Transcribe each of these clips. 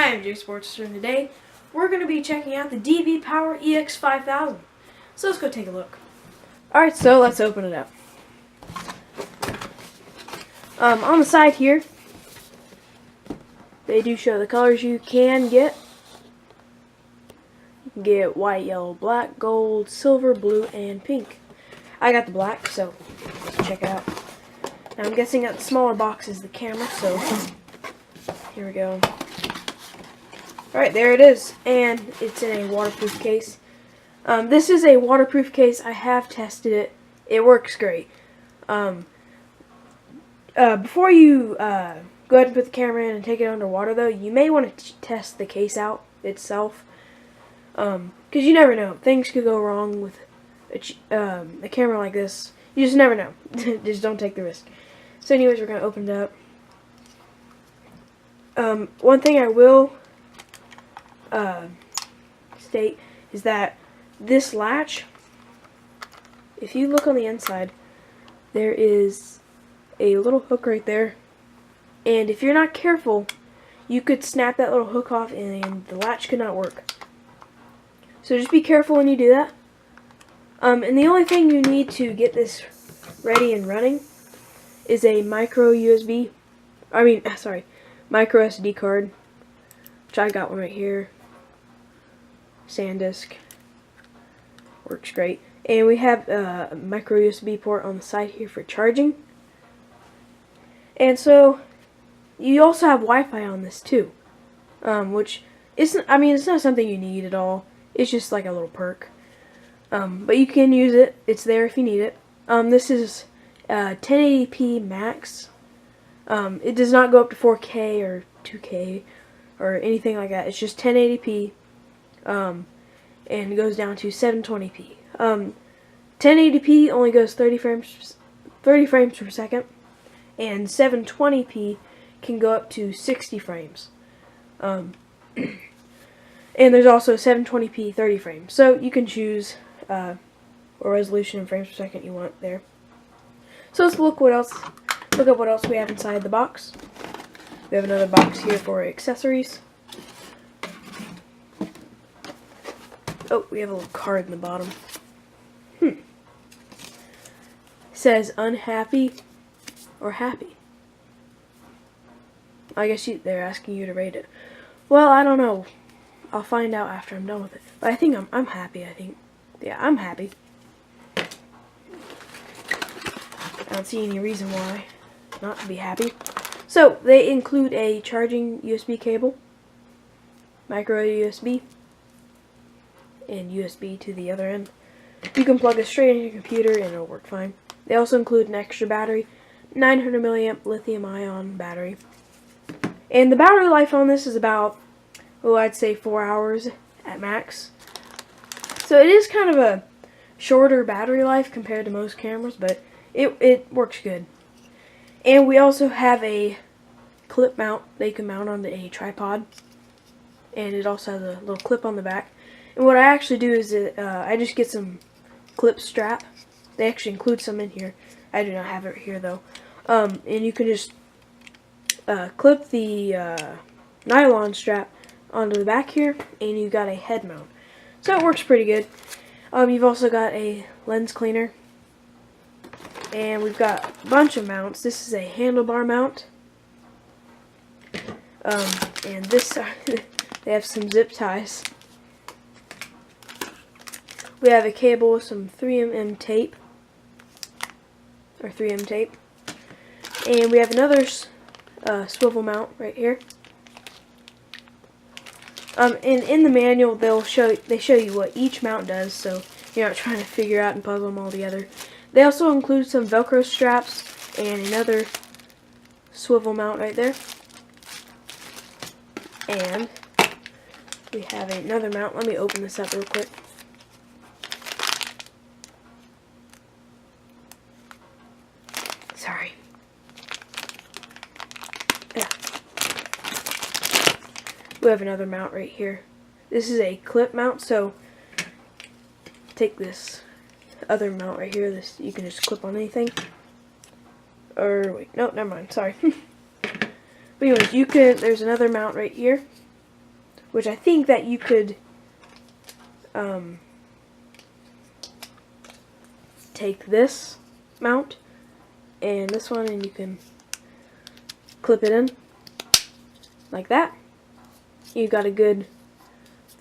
Hi, I'm Jay Sportster, and today we're going to be checking out the DBpower EX5000. So let's go take a look. Alright, so let's open it up. On the side here, they do show the colors you can get. You can get white, yellow, black, gold, silver, blue, and pink. I got the black, so let's check it out. Now I'm guessing that the smaller box is the camera, so here we go. Alright, there it is, and it's in a waterproof case. This is a waterproof case. I have tested it. It works great. Before you go ahead and put the camera in and take it underwater, though, you may want to test the case out itself. Because you never know. Things could go wrong with a camera like this. You just never know. Just don't take the risk. So anyways, we're going to open it up. One thing I will state is that this latch, if you look on the inside, there is a little hook right there, and if you're not careful, you could snap that little hook off and the latch could not work. So just be careful when you do that. And the only thing you need to get this ready and running is a micro SD card, which I got one right here. SanDisk, works great, and we have a micro USB port on the side here for charging. And so you also have Wi-Fi on this too, which isn't, it's not something you need at all. It's just like a little perk, but you can use it. It's there if you need it. This is 1080p max. It does not go up to 4K or 2K or anything like that. It's just 1080p, and it goes down to 720p. 1080p only goes 30 frames per second, and 720p can go up to 60 frames. And there's also 720p 30 frames. So you can choose what resolution in frames per second you want there. So let's look up what else we have inside the box. We have another box here for accessories. Oh, we have a little card in the bottom. It says unhappy or happy. I guess they're asking you to rate it. Well, I don't know. I'll find out after I'm done with it. But I think I'm happy, I think. Yeah, I'm happy. I don't see any reason why not to be happy. So, they include a charging USB cable, micro USB, and USB to the other end. You can plug it straight into your computer and it'll work fine. They also include an extra battery, 900 milliamp lithium ion battery. And the battery life on this is about, I'd say 4 hours at max. So it is kind of a shorter battery life compared to most cameras, but it works good. And we also have a clip mount that you can mount onto a tripod. And it also has a little clip on the back. And what I actually do is I just get some clip strap. They actually include some in here. I do not have it here though. And you can just clip the nylon strap onto the back here, and you got a head mount. So it works pretty good. You've also got a lens cleaner, and we've got a bunch of mounts. This is a handlebar mount, and this they have some zip ties. We have a cable with some 3mm tape, or 3M tape, and we have another swivel mount right here. And in the manual, they show you what each mount does, so you're not trying to figure out and puzzle them all together. They also include some Velcro straps and another swivel mount right there. And we have another mount. Let me open this up real quick. Sorry. Yeah. We have another mount right here. This is a clip mount, so take this other mount right here. This you can just clip on anything. Or wait, no, never mind. Sorry. But anyways, there's another mount right here. which I think that you could take this mount and this one, and you can clip it in like that. You've got a good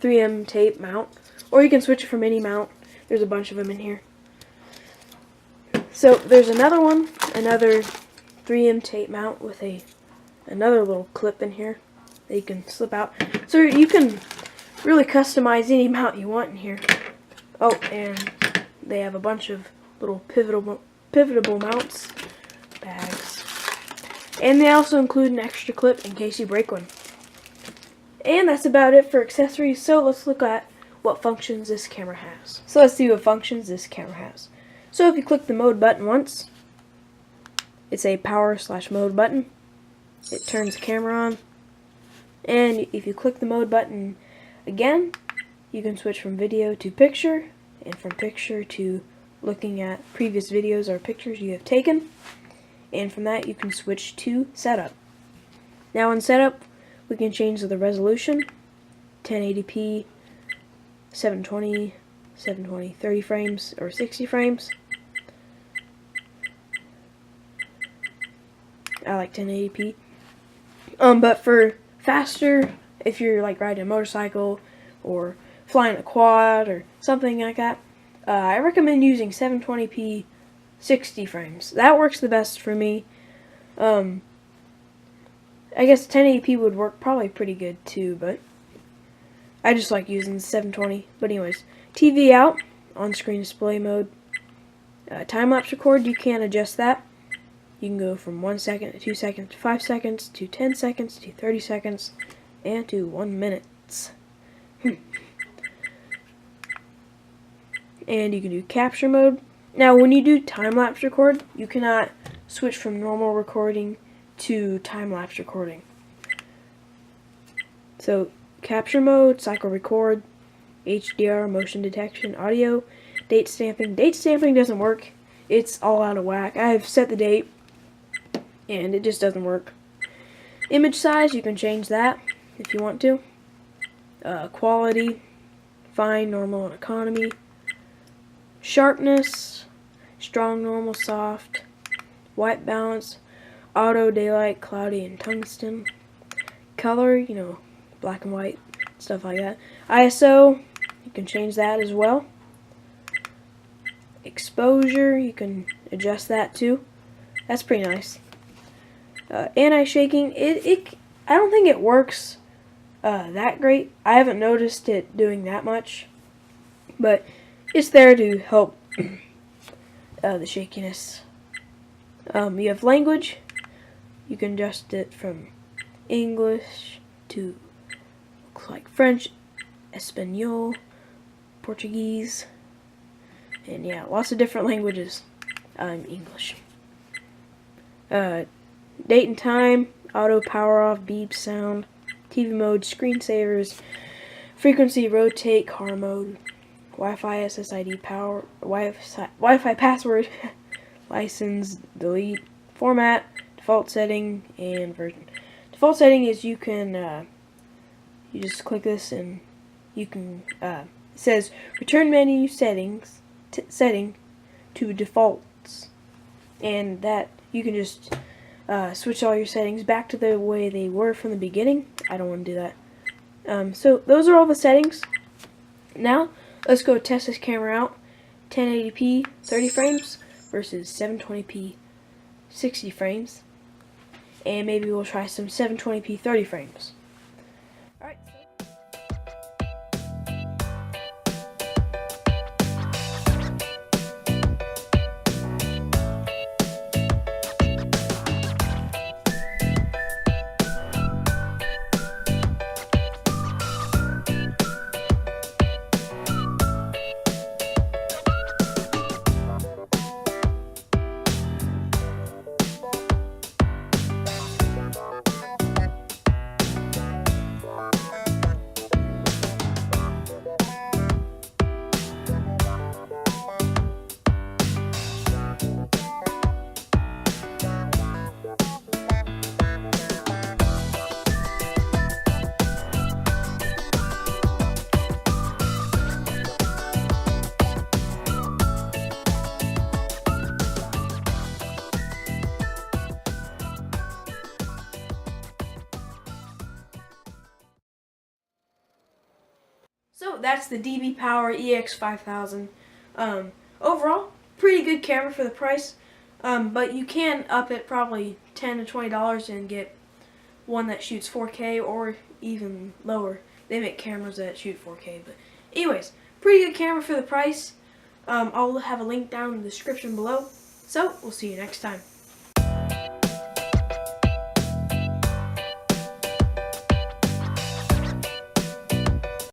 3M tape mount, or you can switch it from any mount. There's a bunch of them in here. So there's another one, another 3M tape mount with another little clip in here that you can slip out. So you can really customize any mount you want in here. Oh, and they have a bunch of little pivotable mounts, bags. And they also include an extra clip in case you break one. And that's about it for accessories, so let's look at what functions this camera has. So let's see what functions this camera has. So if you click the mode button once, it's a power/mode button. It turns the camera on. And if you click the mode button again, you can switch from video to picture, and from picture to looking at previous videos or pictures you have taken. And from that you can switch to setup. Now in setup, we can change the resolution, 1080p, 720, 30 frames, or 60 frames. I like 1080p. But for faster, if you're like riding a motorcycle or flying a quad or something like that, I recommend using 720p 60 frames. That works the best for me. I guess 1080p would work probably pretty good too, but I just like using 720. But anyways, TV out, on-screen display mode. Time-lapse record, you can adjust that. You can go from 1 second to 2 seconds to 5 seconds to 10 seconds to 30 seconds and to 1 minute. And you can do capture mode. Now when you do time-lapse record, you cannot switch from normal recording to time-lapse recording. So capture mode, cycle record, HDR, motion detection, audio, date stamping. Date stamping doesn't work. It's all out of whack. I've set the date and it just doesn't work. Image size, you can change that if you want to. Quality, fine, normal, and economy. Sharpness, strong, normal, soft. White balance, auto, daylight, cloudy, and tungsten. Color, you know, black and white, stuff like that. ISO, you can change that as well. Exposure, you can adjust that too. That's pretty nice. Anti-shaking, I don't think it works that great. I haven't noticed it doing that much, but it's there to help the shakiness. You have language. You can adjust it from English to looks like French, Espanol, Portuguese, and yeah, lots of different languages. English. Date and time, auto, power off, beep, sound, TV mode, screensavers, frequency, rotate, car mode, Wi-Fi, SSID, power, Wi-Fi password, license, delete, format, default setting, and version. Default setting is you can you just click this and you can it says return menu settings setting to defaults, and that you can just switch all your settings back to the way they were from the beginning. I don't want to do that. So those are all the settings. Now let's go test this camera out. 1080p 30 frames versus 720p 60 frames, and maybe we'll try some 720p 30 frames. Alright. So that's the DBpower EX5000. Overall, pretty good camera for the price. But you can up it probably $10 to $20 and get one that shoots 4K or even lower. They make cameras that shoot 4K. But anyways, pretty good camera for the price. I'll have a link down in the description below. So we'll see you next time.